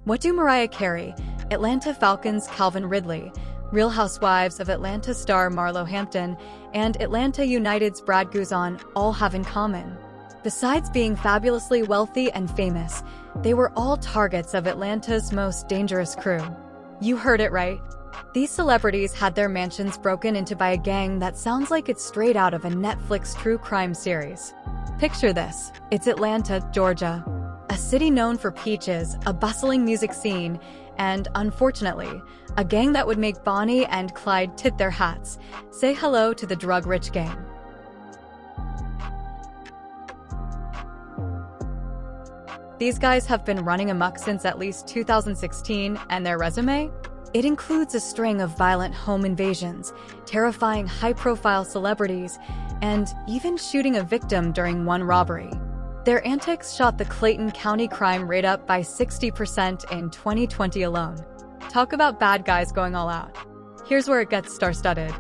What do Mariah Carey, Atlanta Falcons' Calvin Ridley, Real Housewives of Atlanta star Marlo Hampton, and Atlanta United's Brad Guzan all have in common? Besides being fabulously wealthy and famous, they were all targets of Atlanta's most dangerous crew. You heard it right. These celebrities had their mansions broken into by a gang that sounds like it's straight out of a Netflix true crime series. Picture this. It's Atlanta, Georgia. A city known for peaches, a bustling music scene, and, unfortunately, a gang that would make Bonnie and Clyde tip their hats. Say hello to the DRUGRXCH gang. These guys have been running amok since at least 2016, and their resume? It includes a string of violent home invasions, terrifying high-profile celebrities, and even shooting a victim during one robbery. Their antics shot the Clayton County crime rate up by 60% in 2020 alone. Talk about bad guys going all out. Here's where it gets star-studded.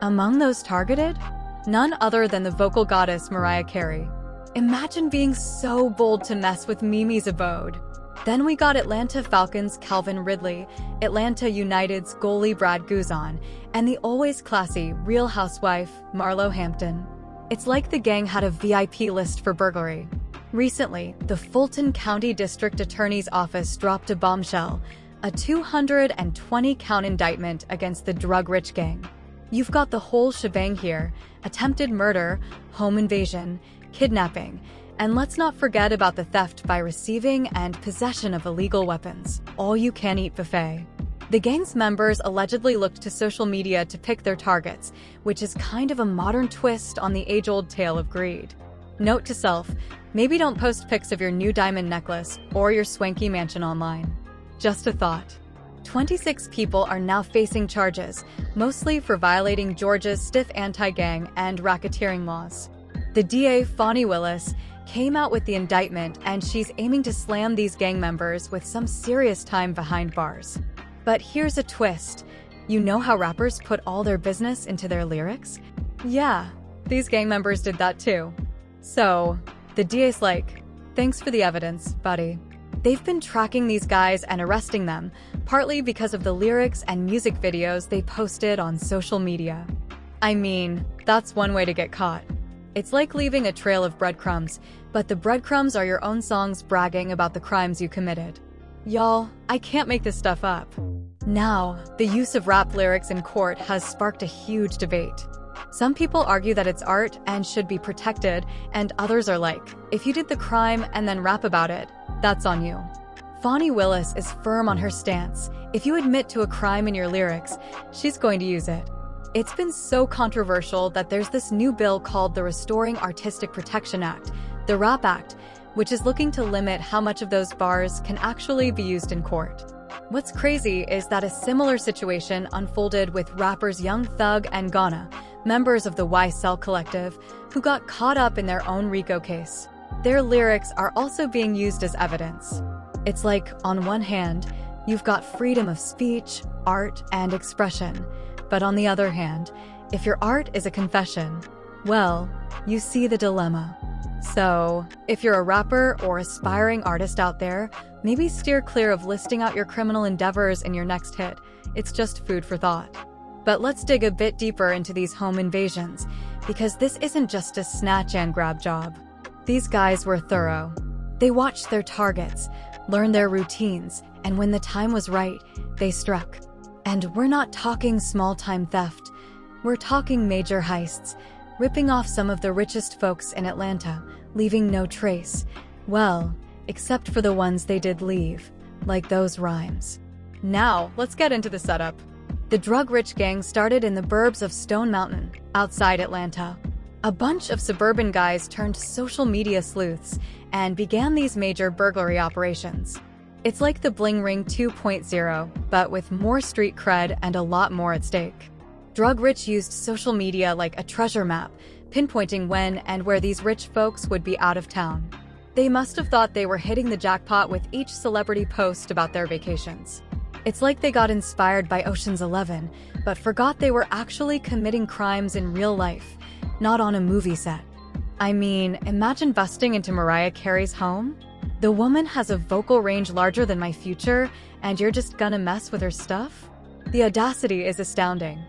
Among those targeted? None other than the vocal goddess Mariah Carey. Imagine being so bold to mess with Mimi's abode. Then we got Atlanta Falcons' Calvin Ridley, Atlanta United's goalie Brad Guzan, and the always classy Real Housewife Marlo Hampton. It's like the gang had a VIP list for burglary. Recently, the Fulton County District Attorney's Office dropped a bombshell, a 220-count indictment against the DRUGRXCH gang. You've got the whole shebang here: attempted murder, home invasion, kidnapping, and let's not forget about the theft by receiving and possession of illegal weapons. All-you-can-eat buffet. The gang's members allegedly looked to social media to pick their targets, which is kind of a modern twist on the age-old tale of greed. Note to self, maybe don't post pics of your new diamond necklace or your swanky mansion online. Just a thought. 26 people are now facing charges, mostly for violating Georgia's stiff anti-gang and racketeering laws. The DA, Fani Willis, came out with the indictment, and she's aiming to slam these gang members with some serious time behind bars. But here's a twist. You know how rappers put all their business into their lyrics? Yeah, these gang members did that too. So, the DA's like, thanks for the evidence, buddy. They've been tracking these guys and arresting them, partly because of the lyrics and music videos they posted on social media. I mean, that's one way to get caught. It's like leaving a trail of breadcrumbs, but the breadcrumbs are your own songs bragging about the crimes you committed. Y'all, I can't make this stuff up. Now, the use of rap lyrics in court has sparked a huge debate. Some people argue that it's art and should be protected, and others are like, if you did the crime and then rap about it, that's on you. Fani Willis is firm on her stance. If you admit to a crime in your lyrics, she's going to use it. It's been so controversial that there's this new bill called the Restoring Artistic Protection Act, the RAP Act, which is looking to limit how much of those bars can actually be used in court. What's crazy is that a similar situation unfolded with rappers Young Thug and Ghana, members of the YSL Collective, who got caught up in their own RICO case. Their lyrics are also being used as evidence. It's like, on one hand, you've got freedom of speech, art, and expression. But on the other hand, if your art is a confession, well, you see the dilemma. So, if you're a rapper or aspiring artist out there, maybe steer clear of listing out your criminal endeavors in your next hit. It's just food for thought. But let's dig a bit deeper into these home invasions, because this isn't just a snatch and grab job. These guys were thorough. They watched their targets, learned their routines, and when the time was right, they struck. And we're not talking small-time theft. We're talking major heists, ripping off some of the richest folks in Atlanta, leaving no trace. Well, except for the ones they did leave, like those rhymes. Now, let's get into the setup. The DRUGRXCH gang started in the burbs of Stone Mountain, outside Atlanta. A bunch of suburban guys turned social media sleuths and began these major burglary operations. It's like the Bling Ring 2.0, but with more street cred and a lot more at stake. DRUGRXCH used social media like a treasure map, pinpointing when and where these rich folks would be out of town. They must have thought they were hitting the jackpot with each celebrity post about their vacations. It's like they got inspired by Ocean's 11, but forgot they were actually committing crimes in real life, not on a movie set. I mean, imagine busting into Mariah Carey's home? The woman has a vocal range larger than my future, and you're just gonna mess with her stuff? The audacity is astounding.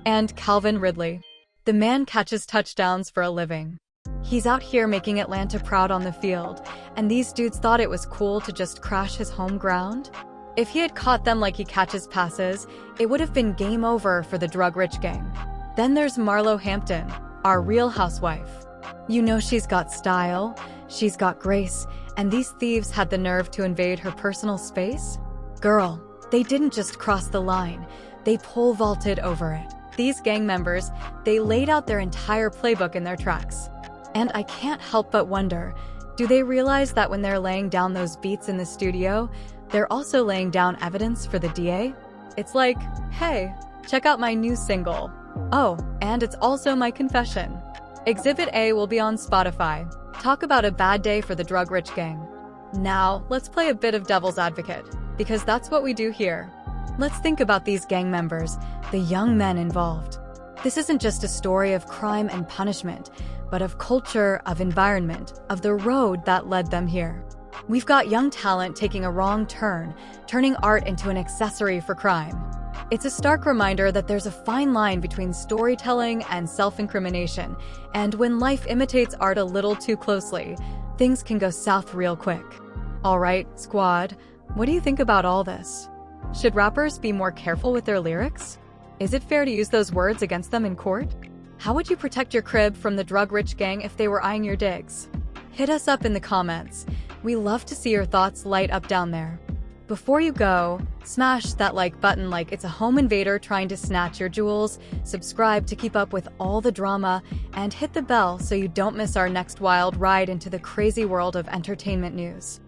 And Calvin Ridley. The man catches touchdowns for a living. He's out here making Atlanta proud on the field, and these dudes thought it was cool to just crash his home ground? If he had caught them like he catches passes, it would have been game over for the drug-rich gang. Then there's Marlo Hampton, our Real Housewife. You know she's got style, she's got grace, and these thieves had the nerve to invade her personal space? Girl, they didn't just cross the line, they pole vaulted over it. These gang members, they laid out their entire playbook in their tracks. And I can't help but wonder, do they realize that when they're laying down those beats in the studio, they're also laying down evidence for the DA? It's like, hey, check out my new single. Oh, and it's also my confession. Exhibit A will be on Spotify. Talk about a bad day for the drug-rich gang. Now, let's play a bit of devil's advocate, because that's what we do here. Let's think about these gang members, the young men involved. This isn't just a story of crime and punishment, but of culture, of environment, of the road that led them here. We've got young talent taking a wrong turn, turning art into an accessory for crime. It's a stark reminder that there's a fine line between storytelling and self-incrimination, and when life imitates art a little too closely, things can go south real quick. All right, squad, what do you think about all this? Should rappers be more careful with their lyrics? Is it fair to use those words against them in court? How would you protect your crib from the drug-rich gang if they were eyeing your digs? Hit us up in the comments. We love to see your thoughts light up down there. Before you go, smash that like button like it's a home invader trying to snatch your jewels, subscribe to keep up with all the drama, and hit the bell so you don't miss our next wild ride into the crazy world of entertainment news.